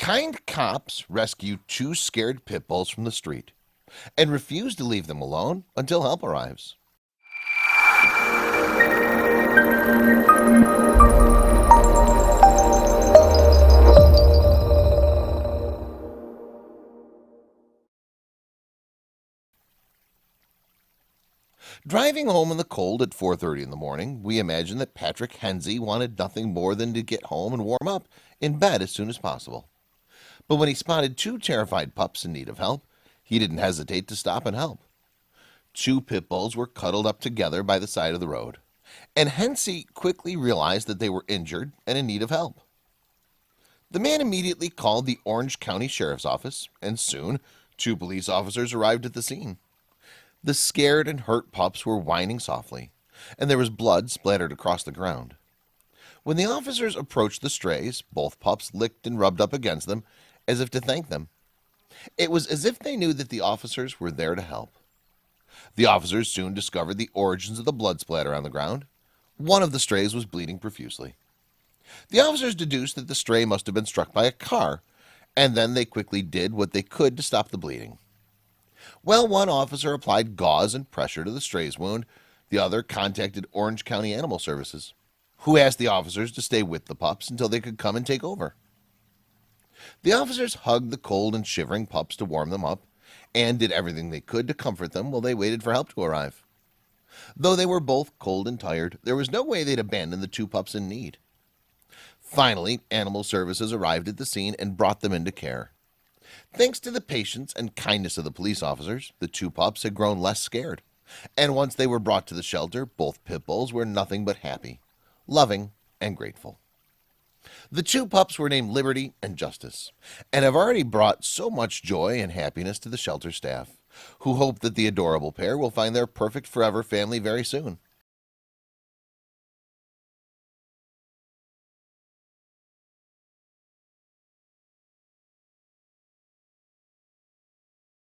Kind cops rescue two scared pit bulls from the street and refuse to leave them alone until help arrives. Driving home in the cold at 4:30 in the morning, we imagine that Patrick Hensey wanted nothing more than to get home and warm up in bed as soon as possible. But when he spotted two terrified pups in need of help, he didn't hesitate to stop and help. Two pit bulls were cuddled up together by the side of the road, and Hensey quickly realized that they were injured and in need of help. The man immediately called the Orange County Sheriff's Office, and soon two police officers arrived at the scene. The scared and hurt pups were whining softly, and there was blood splattered across the ground. When the officers approached the strays, both pups licked and rubbed up against them as if to thank them. It was as if they knew that the officers were there to help. The officers soon discovered the origins of the blood splatter on the ground. One of the strays was bleeding profusely. The officers deduced that the stray must have been struck by a car, and then they quickly did what they could to stop the bleeding. Well, one officer applied gauze and pressure to the stray's wound. The other contacted Orange County Animal Services, who asked the officers to stay with the pups until they could come and take over. The officers hugged the cold and shivering pups to warm them up, and did everything they could to comfort them while they waited for help to arrive. Though they were both cold and tired, there was no way they'd abandon the two pups in need. Finally, Animal Services arrived at the scene and brought them into care. Thanks to the patience and kindness of the police officers, the two pups had grown less scared, and once they were brought to the shelter, both pit bulls were nothing but happy, loving, and grateful. The two pups were named Liberty and Justice, and have already brought so much joy and happiness to the shelter staff, who hope that the adorable pair will find their perfect forever family very soon.